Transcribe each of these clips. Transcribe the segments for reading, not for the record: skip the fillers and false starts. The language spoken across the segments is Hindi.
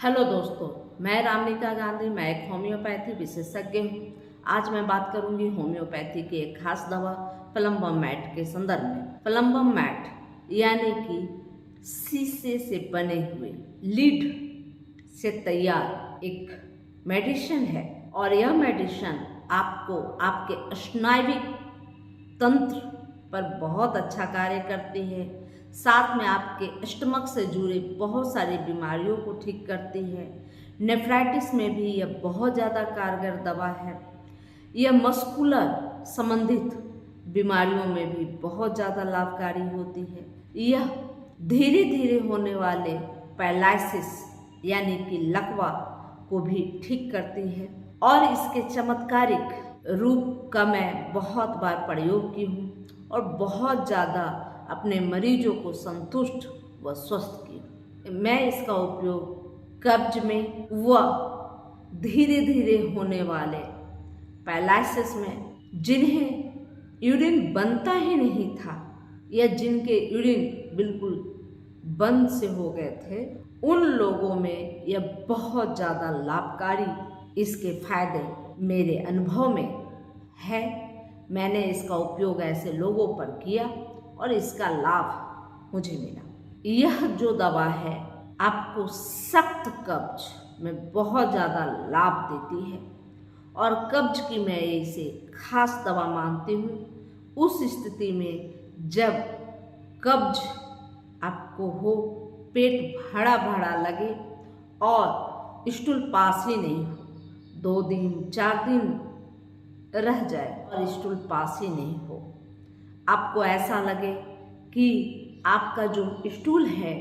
हेलो दोस्तों, मैं रामनिका गांधी। मैं एक होम्योपैथी विशेषज्ञ हूँ। आज मैं बात करूंगी होम्योपैथी की एक खास दवा प्लम्बम मैट के संदर्भ में। प्लम्बम मैट यानी कि शीशे से बने हुए लीड से तैयार एक मेडिसिन है और यह मेडिसिन आपको आपके स्नायुविक तंत्र पर बहुत अच्छा कार्य करती है। साथ में आपके स्टमक से जुड़े बहुत सारी बीमारियों को ठीक करती है। नेफ्राइटिस में भी यह बहुत ज़्यादा कारगर दवा है। यह मस्कुलर संबंधित बीमारियों में भी बहुत ज़्यादा लाभकारी होती है। यह धीरे धीरे होने वाले पैरालिसिस यानी कि लकवा को भी ठीक करती है और इसके चमत्कारिक रूप का मैं बहुत बार प्रयोग की हूँ और बहुत ज़्यादा अपने मरीजों को संतुष्ट व स्वस्थ किया। मैं इसका उपयोग कब्ज में व धीरे धीरे होने वाले पैरालिसिस में, जिन्हें यूरिन बनता ही नहीं था या जिनके यूरिन बिल्कुल बंद से हो गए थे, उन लोगों में यह बहुत ज़्यादा लाभकारी इसके फायदे मेरे अनुभव में है। मैंने इसका उपयोग ऐसे लोगों पर किया और इसका लाभ मुझे मिला। यह जो दवा है आपको सख्त कब्ज में बहुत ज़्यादा लाभ देती है और कब्ज की मैं इसे खास दवा मानती हूँ। उस स्थिति में जब कब्ज आपको हो, पेट भरा भरा लगे और स्टूल पास ही नहीं हो, 2 दिन 4 दिन रह जाए और स्टूल पास ही नहीं हो, आपको ऐसा लगे कि आपका जो स्टूल है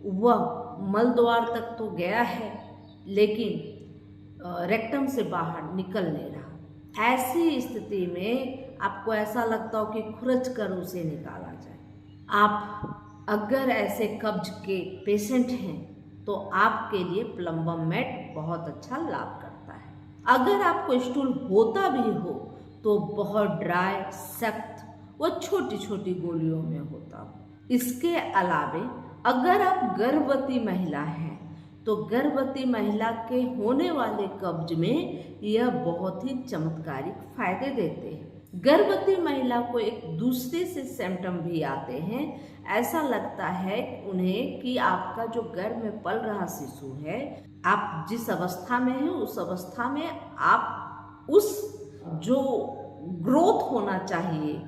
वह मल द्वार तक तो गया है लेकिन रेक्टम से बाहर निकल नहीं रहा, ऐसी स्थिति में आपको ऐसा लगता हो कि खुरच कर उसे निकाला जाए। आप अगर ऐसे कब्ज के पेशेंट हैं तो आपके लिए प्लम्बम मैट बहुत अच्छा लाभ करता है। अगर आपको स्टूल होता भी हो तो बहुत ड्राई, सख्त व छोटी छोटी गोलियों में होता हो। इसके अलावे अगर आप गर्भवती महिला हैं तो गर्भवती महिला के होने वाले कब्ज में यह बहुत ही चमत्कारिक फायदे देते हैं। गर्भवती महिला को एक दूसरे से सिम्टम भी आते हैं। ऐसा लगता है उन्हें कि आपका जो गर्भ में पल रहा शिशु है, आप जिस अवस्था में हैं उस अवस्था में आप उस जो ग्रोथ होना चाहिए,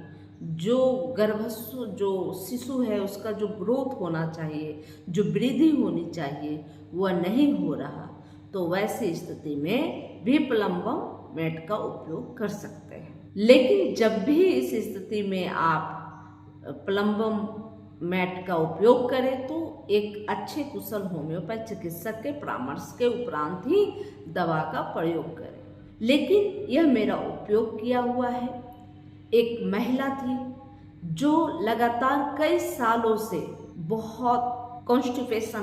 जो गर्भस्व जो शिशु है उसका जो ग्रोथ होना चाहिए, जो वृद्धि होनी चाहिए, वह नहीं हो रहा, तो वैसी स्थिति में भी प्लम्बम मैट का उपयोग कर सकते हैं। लेकिन जब भी इस स्थिति में आप प्लम्बम मैट का उपयोग करें तो एक अच्छे कुशल होम्योपैथ चिकित्सक के परामर्श के उपरांत ही दवा का प्रयोग करें। लेकिन यह मेरा उपयोग किया हुआ है। एक महिला थी जो लगातार कई सालों से बहुत कॉन्स्टिपेशन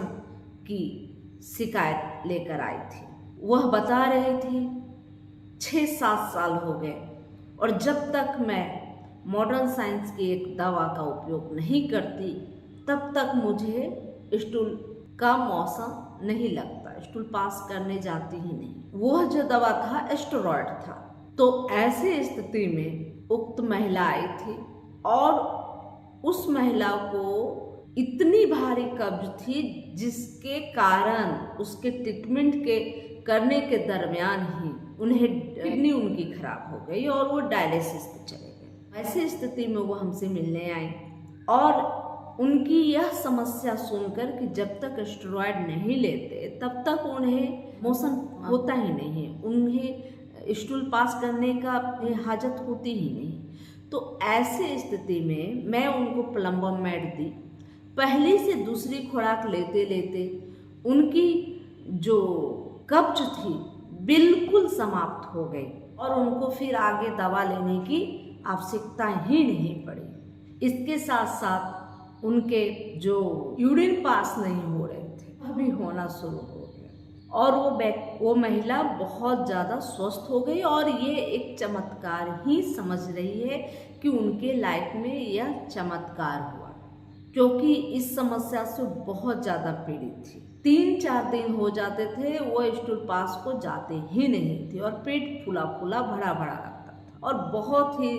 की शिकायत लेकर आई थी। वह बता रही थी 6-7 साल हो गए और जब तक मैं मॉडर्न साइंस की एक दवा का उपयोग नहीं करती तब तक मुझे स्टूल का मौसम नहीं लगता, स्टूल पास करने जाती ही नहीं। वह जो दवा था स्टेरॉयड था। तो ऐसे स्थिति में उक्त महिला आई थी और उस महिला को इतनी भारी कब्ज थी जिसके कारण उसके ट्रीटमेंट के करने के दरमियान ही उन्हें किडनी उनकी खराब हो गई और वो डायलिसिस पे चले गए। ऐसी स्थिति में वो हमसे मिलने आई और उनकी यह समस्या सुनकर कि जब तक स्टेरॉयड नहीं लेते तब तक उन्हें मोशन होता ही नहीं है, उन्हें स्टूल पास करने का हाजत होती ही नहीं। तो ऐसे स्थिति में मैं उनको प्लम्बम मैट दी। पहली से दूसरी खुराक लेते लेते उनकी जो कब्ज थी बिल्कुल समाप्त हो गई और उनको फिर आगे दवा लेने की आवश्यकता ही नहीं पड़ी। इसके साथ साथ उनके जो यूरिन पास नहीं हो रहे थे वह भी होना शुरू हो गया और वो महिला बहुत ज़्यादा स्वस्थ हो गई और ये एक चमत्कार ही समझ रही है कि उनके लाइफ में यह चमत्कार हुआ। क्योंकि इस समस्या से बहुत ज़्यादा पीड़ित थी। 3-4 दिन हो जाते थे वो स्टूल पास को जाते ही नहीं थे और पेट फूला फूला भरा भरा लगता था और बहुत ही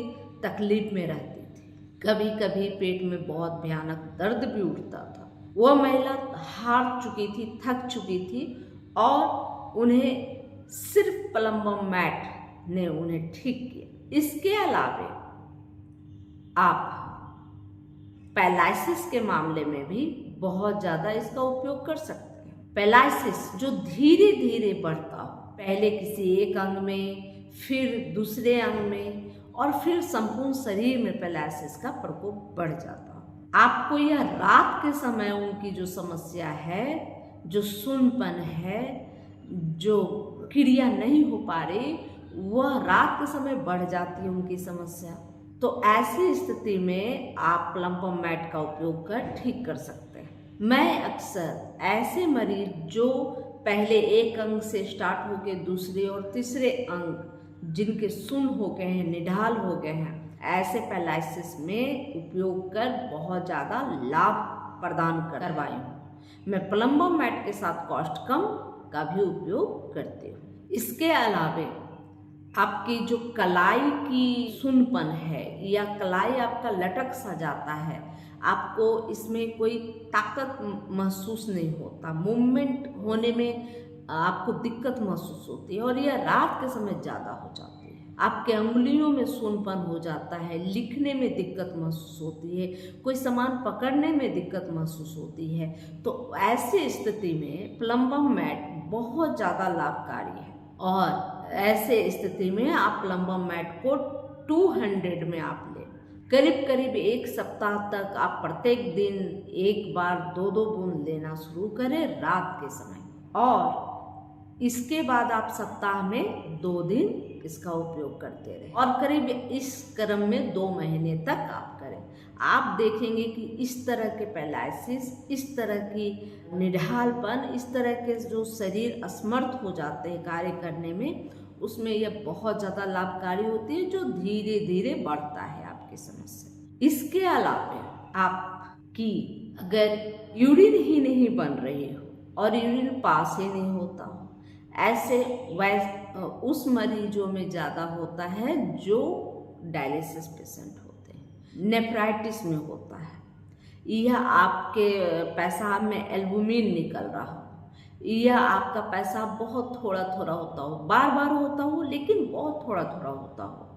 तकलीफ में रहती थी। कभी कभी पेट में बहुत भयानक दर्द भी उठता था। वह महिला हार चुकी थी, थक चुकी थी और उन्हें सिर्फ प्लम्बम मैट ने उन्हें ठीक किया। इसके अलावा आप पैरालिसिस के मामले में भी बहुत ज़्यादा इसका उपयोग कर सकते हैं। पैरालिसिस जो धीरे धीरे बढ़ता हो, पहले किसी एक अंग में, फिर दूसरे अंग में और फिर संपूर्ण शरीर में पैरालिसिस का प्रकोप बढ़ जाता हो। आपको यह रात के समय उनकी जो समस्या है, जो सुन्नपन है, जो क्रिया नहीं हो पा रही, वह रात के समय बढ़ जाती है उनकी समस्या। तो ऐसी स्थिति में आप प्लम्बम मैट का उपयोग कर ठीक कर सकते हैं। मैं अक्सर ऐसे मरीज जो पहले एक अंग से स्टार्ट होकर दूसरे और तीसरे अंग जिनके सुन्न हो गए हैं, निढाल हो गए हैं, ऐसे पैरालिसिस में उपयोग कर बहुत ज़्यादा लाभ प्रदान करवाई हूँ। मैं प्लम्बम मैट के साथ कॉस्ट कम का भी उपयोग करती हूँ। इसके अलावा आपकी जो कलाई की सुन्नपन है या कलाई आपका लटक सा जाता है, आपको इसमें कोई ताकत महसूस नहीं होता, मूवमेंट होने में आपको दिक्कत महसूस होती है और यह रात के समय ज़्यादा हो जाती है। आपके अंगुलियों में सुन्नपन हो जाता है, लिखने में दिक्कत महसूस होती है, कोई सामान पकड़ने में दिक्कत महसूस होती है। तो ऐसी स्थिति में प्लम्बम मैट बहुत ज़्यादा लाभकारी है और ऐसे स्थिति में आप प्लम्बम मैट को 200 में आप लें। करीब करीब 1 सप्ताह तक आप प्रत्येक दिन एक बार 2-2 बूंद लेना शुरू करें रात के समय और इसके बाद आप सप्ताह में 2 दिन इसका उपयोग करते रहें और करीब इस क्रम में 2 महीने तक आप करें। आप देखेंगे कि इस तरह के पैरालिसिस, इस तरह की निढालपन, इस तरह के जो शरीर असमर्थ हो जाते हैं कार्य करने में, उसमें यह बहुत ज़्यादा लाभकारी होती है जो धीरे धीरे बढ़ता है आपकी समस्या। इसके अलावा आपकी अगर यूरिन ही नहीं बन रही हो और यूरिन पास ही नहीं होता हो, ऐसे उस मरीजों में ज़्यादा होता है जो डायलिसिस पेशेंट होते हैं, नेफ्राइटिस में होता है, यह आपके पेशाब में एल्बुमिन निकल रहा हो, यह आपका पेशाब बहुत थोड़ा थोड़ा होता हो, बार बार होता हो लेकिन बहुत थोड़ा थोड़ा होता हो।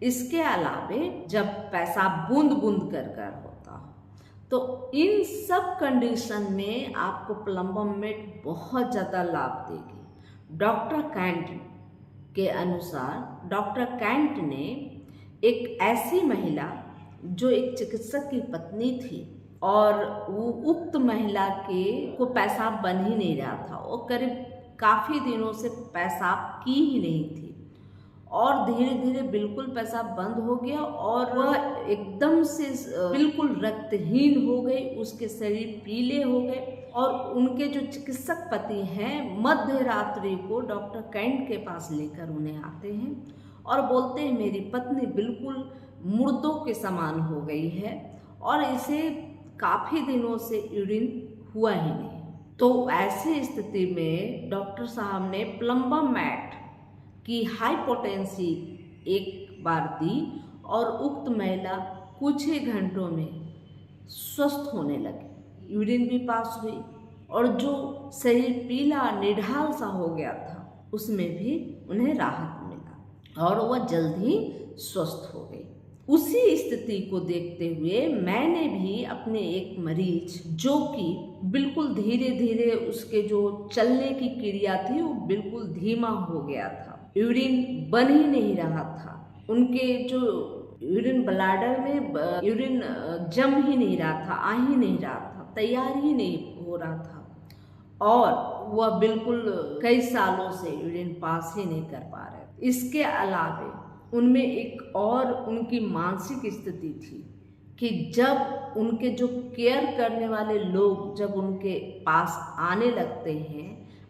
इसके अलावा जब पेशाब बूंद बूंद कर होता हो, तो इन सब कंडीशन में आपको प्लम्बम मैट बहुत ज़्यादा लाभ देगी। डॉक्टर कैंट के अनुसार, डॉक्टर कैंट ने एक ऐसी महिला जो एक चिकित्सक की पत्नी थी और वो उक्त महिला को पेशाब बन ही नहीं रहा था, वो करीब काफ़ी दिनों से पेशाब की ही नहीं थी और धीरे धीरे बिल्कुल पेशाब बंद हो गया और वह एकदम से बिल्कुल रक्तहीन हो गई, उसके शरीर पीले हो गए और उनके जो चिकित्सक पति हैं मध्य रात्रि को डॉक्टर कैंट के पास लेकर उन्हें आते हैं और बोलते हैं मेरी पत्नी बिल्कुल मुर्दों के समान हो गई है और इसे काफ़ी दिनों से यूरिन हुआ ही नहीं। तो ऐसी स्थिति में डॉक्टर साहब ने प्लम्बम मैट की हाई पोटेंसी एक बार दी और उक्त महिला कुछ ही घंटों में स्वस्थ होने लगी, यूरिन भी पास हुई और जो शरीर पीला निढाल सा हो गया था उसमें भी उन्हें राहत मिला और वह जल्द ही स्वस्थ हो गई। उसी स्थिति को देखते हुए मैंने भी अपने एक मरीज जो कि बिल्कुल धीरे धीरे उसके जो चलने की क्रिया थी वो बिल्कुल धीमा हो गया था, यूरिन बन ही नहीं रहा था, उनके जो यूरिन ब्लैडर में यूरिन जम ही नहीं रहा था, आ ही नहीं रहा था, तैयार ही नहीं हो रहा था और वह बिल्कुल कई सालों से यूरिन पास ही नहीं कर पा रहे। इसके अलावा उनमें एक और उनकी मानसिक स्थिति थी कि जब उनके जो केयर करने वाले लोग जब उनके पास आने लगते हैं,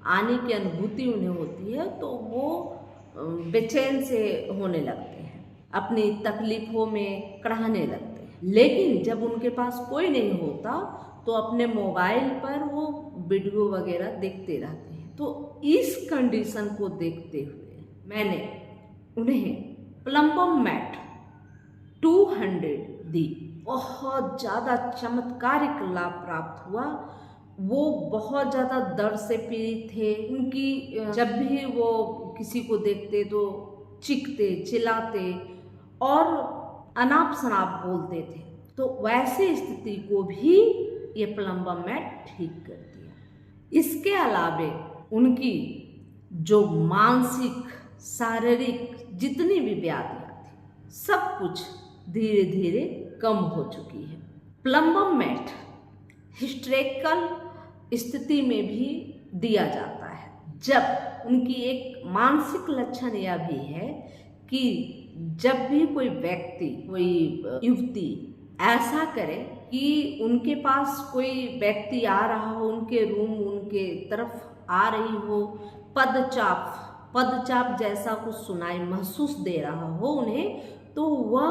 आने की अनुभूति उन्हें होती है तो वो बेचैन से होने लगते हैं, अपनी तकलीफ़ों में कढ़ाने लगते हैं। लेकिन जब उनके पास कोई नहीं होता तो अपने मोबाइल पर वो वीडियो वगैरह देखते रहते हैं। तो इस कंडीशन को देखते हुए मैंने उन्हें प्लम्बम मैट 200 दी। बहुत ज़्यादा चमत्कारिक लाभ प्राप्त हुआ। वो बहुत ज़्यादा दर्द से पीड़ित थे। उनकी जब भी वो किसी को देखते तो चीखते चिल्लाते और अनाप शनाप बोलते थे। तो वैसे स्थिति को भी ये प्लम्बम मैट ठीक कर दिया। इसके अलावे उनकी जो मानसिक शारीरिक जितनी भी व्याधियाँ थी सब कुछ धीरे धीरे कम हो चुकी है। प्लम्बम मैट हिस्टेरिकल स्थिति में भी दिया जाता है। जब उनकी एक मानसिक लक्षण यह भी है कि जब भी कोई व्यक्ति कोई युवती ऐसा करे कि उनके पास कोई व्यक्ति आ रहा हो, उनके रूम उनके तरफ आ रही हो, पदचाप जैसा कुछ सुनाई महसूस दे रहा हो उन्हें, तो वह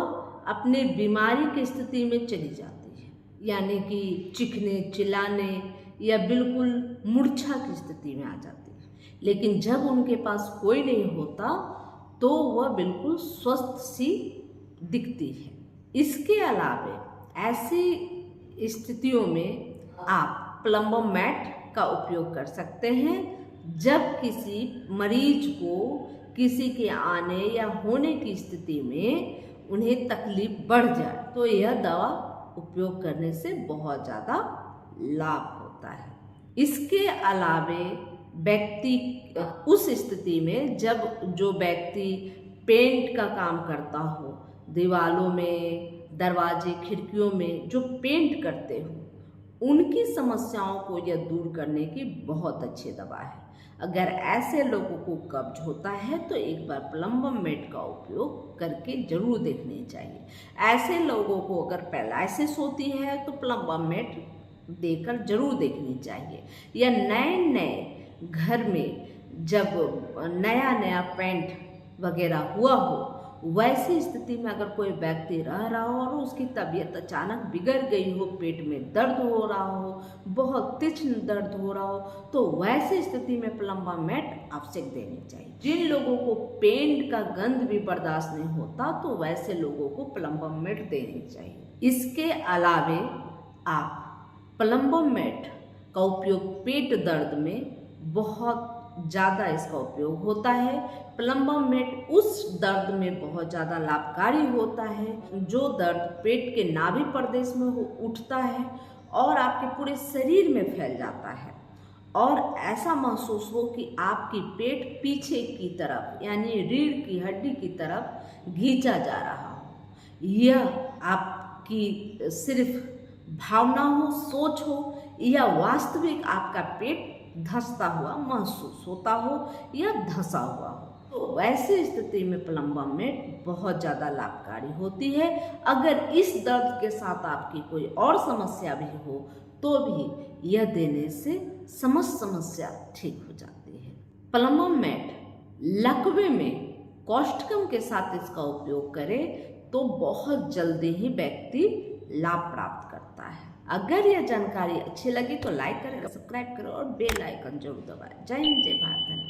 अपने बीमारी की स्थिति में चली जाती है, यानी कि चीखने चिल्लाने या बिल्कुल मूर्छा की स्थिति में आ जाती है। लेकिन जब उनके पास कोई नहीं होता तो वह बिल्कुल स्वस्थ सी दिखती है। इसके अलावे ऐसी स्थितियों में आप प्लम्बम मैट का उपयोग कर सकते हैं जब किसी मरीज को किसी के आने या होने की स्थिति में उन्हें तकलीफ बढ़ जाए तो यह दवा उपयोग करने से बहुत ज़्यादा लाभ होता है। इसके अलावे व्यक्ति उस स्थिति में जब जो व्यक्ति पेंट का काम करता हो, दीवालों में दरवाजे खिड़कियों में जो पेंट करते हो, उनकी समस्याओं को यह दूर करने की बहुत अच्छी दवा है। अगर ऐसे लोगों को कब्ज होता है तो एक बार प्लम्बम मैट का उपयोग करके जरूर देखनी चाहिए। ऐसे लोगों को अगर पैरालिसिस होती है तो प्लम्बम मैट देकर जरूर देखनी चाहिए। या नए घर में जब नया पेंट वगैरह हुआ हो, वैसी स्थिति में अगर कोई व्यक्ति रह रहा हो और उसकी तबीयत अचानक बिगड़ गई हो, पेट में दर्द हो रहा हो, बहुत तीक्ष्ण दर्द हो रहा हो, तो वैसी स्थिति में प्लम्बम मैट आवश्यक देनी चाहिए। जिन लोगों को पेंट का गंध भी बर्दाश्त नहीं होता तो वैसे लोगों को प्लम्बम मैट देनी चाहिए। इसके अलावे आप प्लम्बम मैट का उपयोग पेट दर्द में बहुत ज़्यादा इसका उपयोग होता है। प्लम्बम मैट उस दर्द में बहुत ज़्यादा लाभकारी होता है जो दर्द पेट के नाभि प्रदेश में उठता है और आपके पूरे शरीर में फैल जाता है और ऐसा महसूस हो कि आपकी पेट पीछे की तरफ यानी रीढ़ की हड्डी की तरफ खींचा जा रहा हो। यह आपकी सिर्फ भावना हो, सोच हो या वास्तविक आपका पेट धंसता हुआ महसूस होता हो या धंसा हुआ हो, तो वैसी स्थिति में प्लम्बम मैट बहुत ज़्यादा लाभकारी होती है। अगर इस दर्द के साथ आपकी कोई और समस्या भी हो तो भी यह देने से समस्त समस्या ठीक हो जाती है। प्लम्बम मैट लकवे में कॉस्टिकम के साथ इसका उपयोग करें तो बहुत जल्दी ही व्यक्ति लाभ प्राप्त करता है। अगर यह जानकारी अच्छी लगी तो लाइक करें, सब्सक्राइब करें और बेल आइकन जरूर दबाएं। जय हिंद, जय भारत।